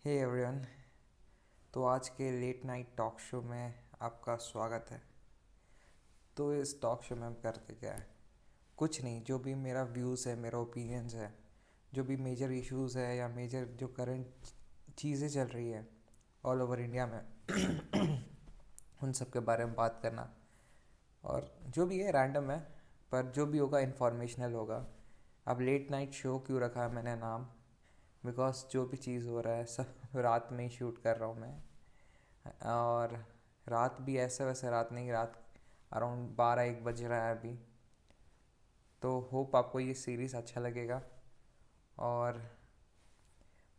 Hey everyone. तो आज के लेट नाइट टॉक शो में आपका स्वागत है। तो इस टॉक शो में हम करते क्या है, कुछ नहीं, जो भी मेरा व्यूज़ है, मेरा ओपिनियंस है, जो भी मेजर इश्यूज़ है या मेजर जो करंट चीज़ें चल रही है ऑल ओवर इंडिया में उन सब के बारे में बात करना। और जो भी है रैंडम है, पर जो भी होगा इन्फॉर्मेशनल होगा। अब लेट नाइट शो क्यों रखा है मैंने नाम, बिकॉज जो भी चीज़ हो रहा है सब रात में ही शूट कर रहा हूँ मैं। और रात भी ऐसे वैसे रात नहीं, रात अराउंड 12-1 बज रहा है अभी। तो होप आपको ये सीरीज़ अच्छा लगेगा। और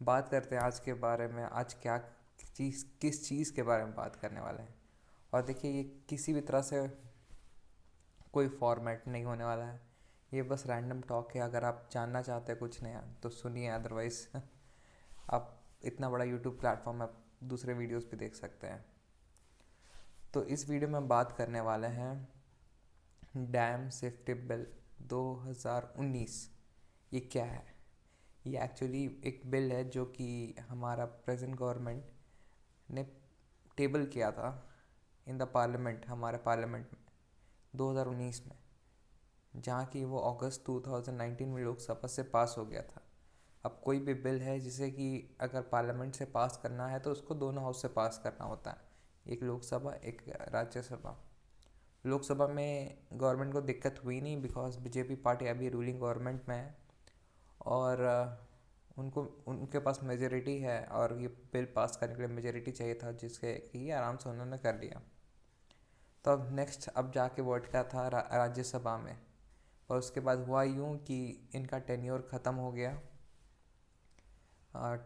बात करते हैं आज के बारे में, आज क्या चीज़, किस चीज़ के बारे में बात करने वाले हैं। और देखिए, ये किसी भी तरह से कोई फॉर्मेट नहीं होने वाला है, ये बस रैंडम टॉक है। अगर आप जानना चाहते हैं कुछ नया तो सुनिए, अदरवाइज़ आप इतना बड़ा यूट्यूब प्लेटफॉर्म आप दूसरे वीडियोस भी देख सकते हैं। तो इस वीडियो में हम बात करने वाले हैं डैम सेफ्टी बिल 2019। ये क्या है? ये एक्चुअली एक बिल है जो कि हमारा प्रेजेंट गवर्नमेंट ने टेबल किया था इन द पार्लियामेंट, हमारे पार्लियामेंट में 2019 में, जहाँ की वो अगस्त 2019 में लोकसभा से पास हो गया था। अब कोई भी बिल है जिसे कि अगर पार्लियामेंट से पास करना है तो उसको दोनों हाउस से पास करना होता है, एक लोकसभा एक राज्यसभा। लोकसभा में गवर्नमेंट को दिक्कत हुई नहीं, बिकॉज बीजेपी पार्टी अभी रूलिंग गवर्नमेंट में है और उनको उनके पास मेजोरिटी है और ये बिल पास करने के लिए मेजोरिटी चाहिए था, जिसके कि आराम से उन्होंने कर लिया। तो अब नेक्स्ट, अब जाके वोट का था राज्यसभा में। और उसके बाद हुआ यूँ कि इनका टेन्योर ख़त्म हो गया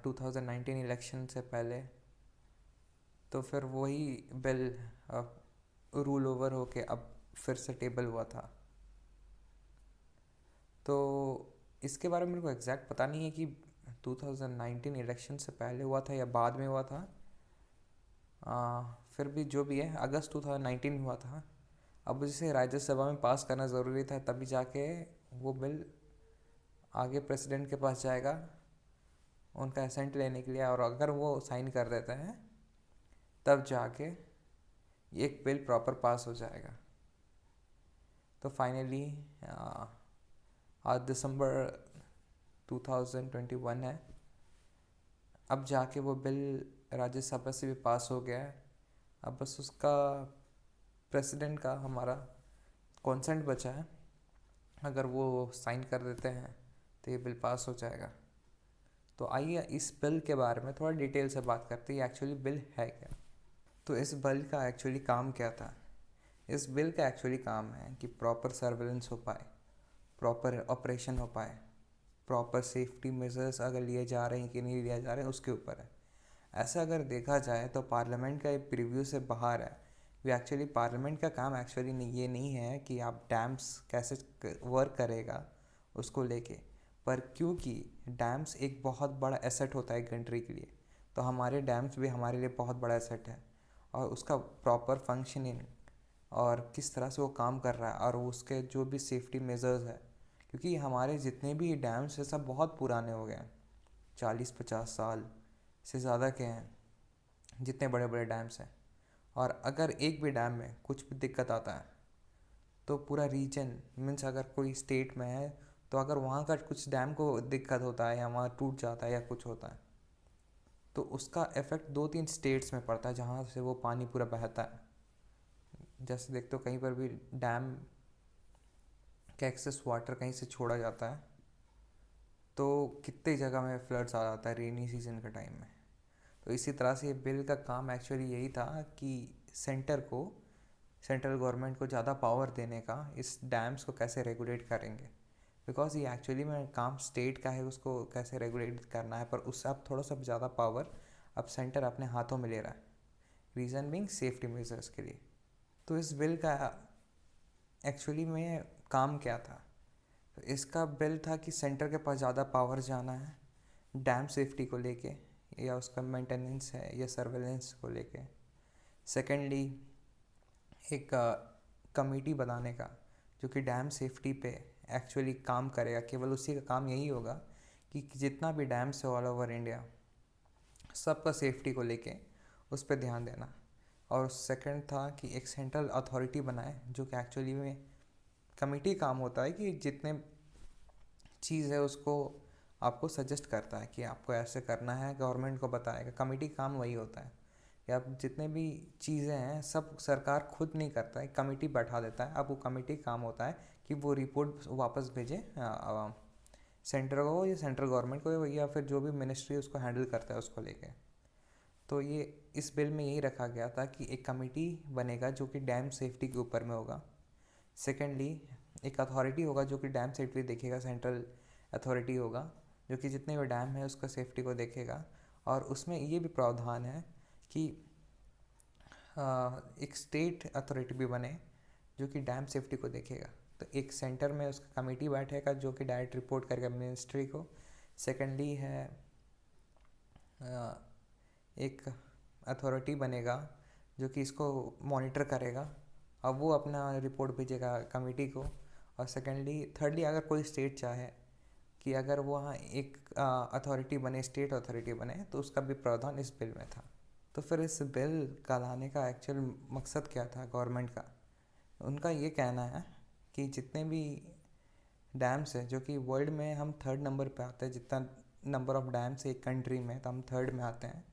2019 इलेक्शन से पहले। तो फिर वही बिल रूल ओवर होके अब फिर से टेबल हुआ था। तो इसके बारे में मेरे को एग्जैक्ट पता नहीं है कि 2019 इलेक्शन से पहले हुआ था या बाद में हुआ था। फिर भी जो भी है, अगस्त 2019 में हुआ था। अब जिसे राज्यसभा में पास करना ज़रूरी था, तभी जाके वो बिल आगे प्रेसिडेंट के पास जाएगा उनका असेंट लेने के लिए, और अगर वो साइन कर देते हैं तब जाके एक बिल प्रॉपर पास हो जाएगा। तो फाइनली आज दिसंबर 2021 है, अब जाके वो बिल राज्यसभा से भी पास हो गया है। अब बस उसका प्रेसिडेंट का हमारा कॉन्सेंट बचा है। अगर वो साइन कर देते हैं तो ये बिल पास हो जाएगा। तो आइए इस बिल के बारे में थोड़ा डिटेल से बात करते हैं, एक्चुअली बिल है क्या। तो इस बिल का एक्चुअली काम क्या था? इस बिल का एक्चुअली काम है कि प्रॉपर सर्वेलेंस हो पाए, प्रॉपर ऑपरेशन हो पाए, प्रॉपर सेफ्टी मेजर्स अगर लिए जा रहे हैं कि नहीं लिए जा रहे हैं उसके ऊपर है। ऐसा अगर देखा जाए तो पार्लियामेंट का एक प्रीव्यू से बाहर है। वे एक्चुअली पार्लियामेंट का काम एक्चुअली नहीं, ये नहीं है कि आप डैम्स कैसे वर्क करेगा उसको लेके, पर क्योंकि डैम्स एक बहुत बड़ा एसेट होता है कंट्री के लिए, तो हमारे डैम्स भी हमारे लिए बहुत बड़ा एसेट है। और उसका प्रॉपर फंक्शनिंग और किस तरह से वो काम कर रहा है और उसके जो भी सेफ्टी मेजर्स है, क्योंकि हमारे जितने भी डैम्स हैं सब बहुत पुराने हो गए हैं, 40-50 साल से ज़्यादा के हैं जितने बड़े बड़े डैम्स हैं। और अगर एक भी डैम में कुछ भी दिक्कत आता है तो पूरा रीजन मीन्स, अगर कोई स्टेट में है तो अगर वहाँ का कुछ डैम को दिक्कत होता है या वहाँ टूट जाता है या कुछ होता है तो उसका इफ़ेक्ट 2-3 स्टेट्स में पड़ता है जहाँ से वो पानी पूरा बहता है। जैसे देखते हो कहीं पर भी डैम का एक्सेस वाटर कहीं से छोड़ा जाता है तो कितनी जगह में फ्लड्स आ जाता है रेनी सीजन के टाइम में। तो इसी तरह से ये बिल का काम एक्चुअली यही था कि सेंट्रल गवर्नमेंट को ज़्यादा पावर देने का, इस डैम्स को कैसे रेगुलेट करेंगे। बिकॉज ये एक्चुअली में काम स्टेट का है, उसको कैसे रेगुलेट करना है, पर उससे अब थोड़ा सा ज़्यादा पावर अब सेंटर अपने हाथों में ले रहा है, रीज़न बिंग सेफ्टी मेजर्स के लिए। तो इस बिल का एक्चुअली में काम क्या था? तो इसका बिल था कि सेंटर के पास ज़्यादा पावर जाना है डैम सेफ्टी को लेके, या उसका मेंटेनेंस है या सर्वेलेंस को लेके। सेकेंडली, एक कमेटी बनाने का जो कि डैम सेफ्टी पे एक्चुअली काम करेगा। केवल उसी का काम यही होगा कि जितना भी डैम्स है ऑल ओवर इंडिया, सबका सेफ्टी को लेके उस पर ध्यान देना। और सेकंड था कि एक सेंट्रल अथॉरिटी बनाए जो कि एक्चुअली में कमिटी काम होता है कि जितने चीज़ है उसको आपको सजेस्ट करता है कि आपको ऐसे करना है, गवर्नमेंट को बताएगा। कमिटी काम वही होता है कि आप जितने भी चीज़ें हैं सब सरकार खुद नहीं करता है, कमिटी बैठा देता है। अब वो कमिटी काम होता है कि वो रिपोर्ट वापस भेजे सेंटर को या सेंट्रल गवर्नमेंट को, या फिर जो भी मिनिस्ट्री उसको हैंडल करता है उसको लेके। तो ये इस बिल में यही रखा गया था कि एक कमेटी बनेगा जो कि डैम सेफ्टी के ऊपर में होगा। सेकेंडली, एक अथॉरिटी होगा जो कि डैम सेफ्टी देखेगा, सेंट्रल अथॉरिटी होगा जो कि जितने भी डैम है उसका सेफ्टी को देखेगा। और उसमें ये भी प्रावधान है कि एक स्टेट अथॉरिटी भी बने जो कि डैम सेफ्टी को देखेगा। तो एक सेंटर में उसका कमेटी बैठेगा जो कि डायरेक्ट रिपोर्ट करेगा मिनिस्ट्री को। सेकेंडली है एक अथॉरिटी बनेगा जो कि इसको मॉनिटर करेगा, अब वो अपना रिपोर्ट भेजेगा कमेटी को। और सेकेंडली थर्डली, अगर कोई स्टेट चाहे कि अगर वहाँ एक अथॉरिटी बने, स्टेट अथॉरिटी बने, तो उसका भी प्रावधान इस बिल में था। तो फिर इस बिल का लाने का एक्चुअल मकसद क्या था गवर्नमेंट का? उनका ये कहना है कि जितने भी डैम्स हैं, जो कि वर्ल्ड में हम थर्ड नंबर पे आते हैं, जितना नंबर ऑफ डैम्स एक कंट्री में, तो हम थर्ड में आते हैं।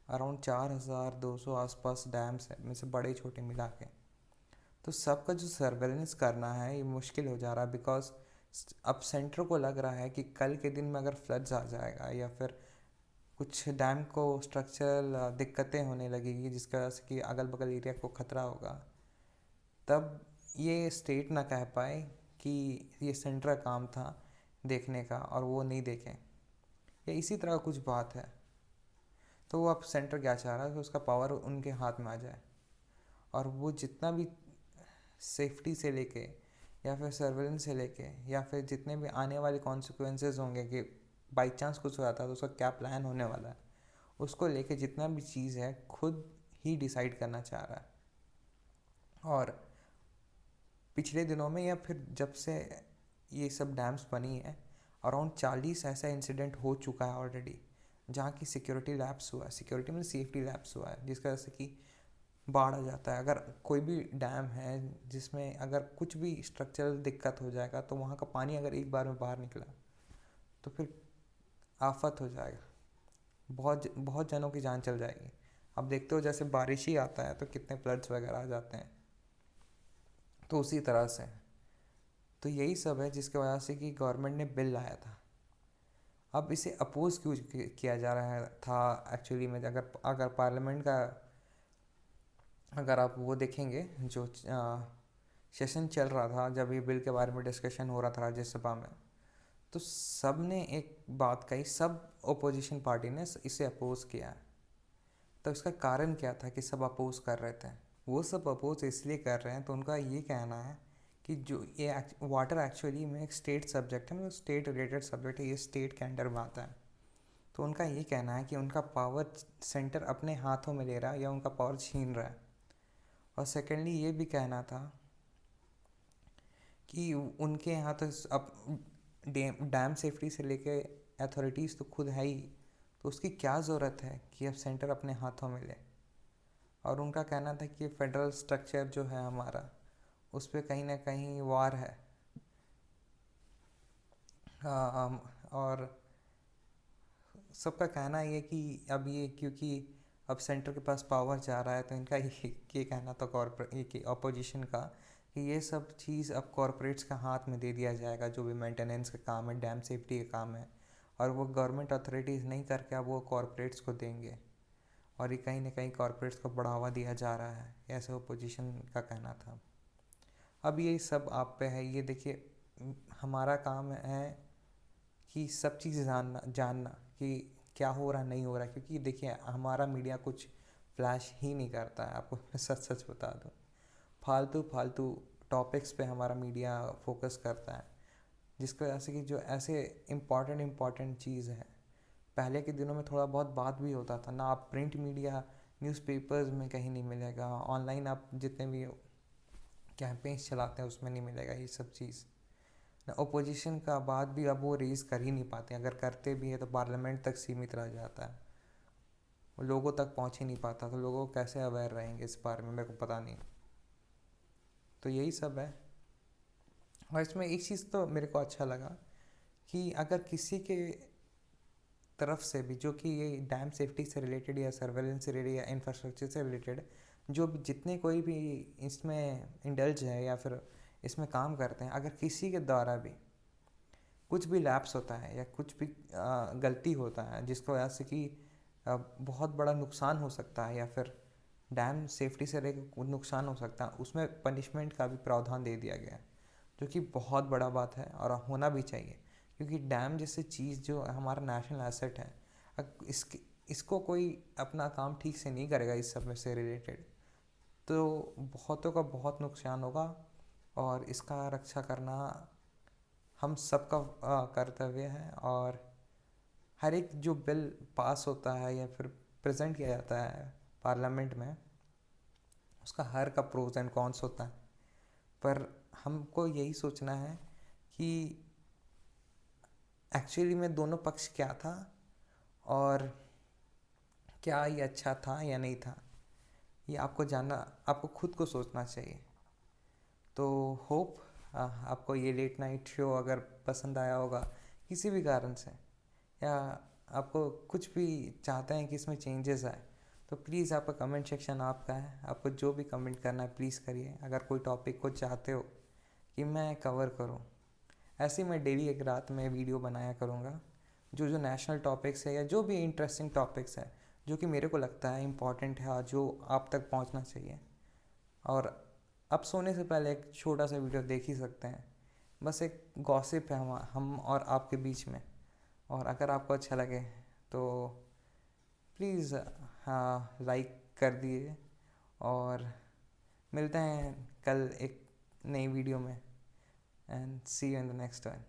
अराउंड 4200 आसपास डैम्स हैं, में से बड़े छोटे मिला के। तो सबका जो सर्वेलेंस करना है ये मुश्किल हो जा रहा है, बिकॉज अब सेंटर को लग रहा है कि कल के दिन में अगर फ्लड्स आ जाएगा या फिर कुछ डैम को स्ट्रक्चरल दिक्कतें होने लगेगी जिसकी वजह से कि अगल बगल एरिया को ख़तरा होगा, तब ये स्टेट ना कह पाए कि ये सेंटर का काम था देखने का और वो नहीं देखें, या इसी तरह कुछ बात है। तो वो अब सेंटर क्या चाह रहा है कि उसका पावर उनके हाथ में आ जाए और वो जितना भी सेफ्टी से लेके या फिर सर्वेलेंस से लेके या फिर जितने भी आने वाले कॉन्सिक्वेंसेस होंगे कि बाई चांस कुछ हो जाता है तो उसका क्या प्लान होने वाला है, उसको लेके जितना भी चीज़ है खुद ही डिसाइड करना चाह रहा है। और पिछले दिनों में या फिर जब से ये सब डैम्स बनी है, अराउंड 40 ऐसा इंसिडेंट हो चुका है ऑलरेडी जहाँ की सिक्योरिटी लैप्स हुआ है। सिक्योरिटी में सेफ्टी लैप्स हुआ है जिसकी वजह से कि बाढ़ आ जाता है। अगर कोई भी डैम है जिसमें अगर कुछ भी स्ट्रक्चरल दिक्कत हो जाएगा तो वहाँ का पानी अगर एक बार में बाहर निकला तो फिर आफत हो जाएगा, बहुत बहुत जनों की जान चल जाएगी। अब देखते हो जैसे बारिश ही आता है तो कितने फ्लड्स वगैरह आ जाते हैं, तो उसी तरह से। तो यही सब है जिसकी वजह से कि गवर्नमेंट ने बिल लाया था। अब इसे अपोज क्यों किया जा रहा है था एक्चुअली में? अगर अगर पार्लियामेंट का अगर आप वो देखेंगे जो सेशन चल रहा था जब ये बिल के बारे में डिस्कशन हो रहा था राज्यसभा में, तो सब ने एक बात कही, सब ओपोजिशन पार्टी ने इसे अपोज किया है। तो इसका कारण क्या था कि सब अपोज कर रहे थे? वो सब अपोज इसलिए कर रहे हैं तो उनका ये कहना है कि जो ये वाटर एक्चुअली में एक स्टेट सब्जेक्ट है, मतलब स्टेट रिलेटेड सब्जेक्ट है, ये स्टेट के अंडर में आता है। तो उनका ये कहना है कि उनका पावर सेंटर अपने हाथों में ले रहा है या उनका पावर छीन रहा है। और सेकेंडली ये भी कहना था कि उनके यहाँ तो अब डैम सेफ्टी से लेके अथॉरिटीज़ तो खुद है ही, तो उसकी क्या ज़रूरत है कि अब सेंटर अपने हाथों में ले। और उनका कहना था कि फेडरल स्ट्रक्चर जो है हमारा, उस पर कहीं ना कहीं वार है। और सबका कहना ये कि अब ये क्योंकि अब सेंटर के पास पावर जा रहा है तो इनका ये कहना था कॉर्पोरेट अपोजिशन का कि ये सब चीज़ अब कॉरपोरेट्स का हाथ में दे दिया जाएगा, जो भी मेंटेनेंस का काम है, डैम सेफ्टी का काम है, और वो गवर्नमेंट अथॉरिटीज़ नहीं करके अब वो कॉरपोरेट्स को देंगे। और ये कहीं ना कहीं कॉरपोरेट्स को बढ़ावा दिया जा रहा है, ऐसे अपोजिशन का कहना था। अब ये सब आप पे है, ये देखिए हमारा काम है कि सब चीज़ जानना जानना कि क्या हो रहा नहीं हो रहा, क्योंकि देखिए हमारा मीडिया कुछ फ्लैश ही नहीं करता है, आपको मैं सच सच बता दूँ। फालतू फालतू टॉपिक्स पे हमारा मीडिया फोकस करता है, जिसकी वजह से कि जो ऐसे इम्पॉर्टेंट चीज़ है, पहले के दिनों में थोड़ा बहुत बात भी होता था ना। आप प्रिंट मीडिया न्यूज़पेपर्स में कहीं नहीं मिलेगा, ऑनलाइन आप जितने भी कैंपेन्स चलाते हैं उसमें नहीं मिलेगा ये सब चीज़। ओपोजिशन का बात भी अब वो रेज़ कर ही नहीं पाते, अगर करते भी है तो पार्लियामेंट तक सीमित रह जाता है। लोगों तक पहुंच ही नहीं पाता, तो लोगों को कैसे अवेयर रहेंगे इस बारे में, मेरे को पता नहीं। तो यही सब है। और इसमें एक चीज़ तो मेरे को अच्छा लगा कि अगर किसी के तरफ से भी, जो कि ये डैम सेफ्टी से रिलेटेड या सर्वेलेंस से रिलेटेड या इंफ्रास्ट्रक्चर से रिलेटेड, जो भी जितने कोई भी इसमें इंडल्ज है या फिर इसमें काम करते हैं, अगर किसी के द्वारा भी कुछ भी लैप्स होता है या कुछ भी गलती होता है जिसको वजह से कि बहुत बड़ा नुकसान हो सकता है या फिर डैम सेफ्टी से रिलेटेड नुकसान हो सकता है, उसमें पनिशमेंट का भी प्रावधान दे दिया गया है, जो कि बहुत बड़ा बात है और होना भी चाहिए। क्योंकि डैम जैसे चीज़ जो हमारा नेशनल एसेट है, इसकी इसको कोई अपना काम ठीक से नहीं करेगा इस सब में से रिलेटेड, तो बहुतों का बहुत नुकसान होगा। और इसका रक्षा करना हम सबका कर्तव्य है। और हर एक जो बिल पास होता है या फिर प्रेजेंट किया जाता है पार्लियामेंट में, उसका हर का प्रोज एंड कॉन्स होता है। पर हमको यही सोचना है कि एक्चुअली में दोनों पक्ष क्या था और क्या ये अच्छा था या नहीं था, ये आपको जानना, आपको खुद को सोचना चाहिए। तो होप आपको ये लेट नाइट शो अगर पसंद आया होगा किसी भी कारण से, या आपको कुछ भी चाहते हैं कि इसमें चेंजेस आए, तो प्लीज़ आपका कमेंट सेक्शन आपका है, आपको जो भी कमेंट करना है प्लीज़ करिए। अगर कोई टॉपिक को चाहते हो कि मैं कवर करूं, ऐसे ही मैं डेली एक रात में वीडियो बनाया करूंगा, जो जो नेशनल टॉपिक्स है या जो भी इंटरेस्टिंग टॉपिक्स है जो कि मेरे को लगता है इम्पॉर्टेंट है और जो आप तक पहुंचना चाहिए। और अब सोने से पहले एक छोटा सा वीडियो देख ही सकते हैं, बस एक गॉसिप है हम और आपके बीच में। और अगर आपको अच्छा लगे तो प्लीज़ हाँ लाइक कर दिए। और मिलते हैं कल एक नई वीडियो में, and see you in the next time.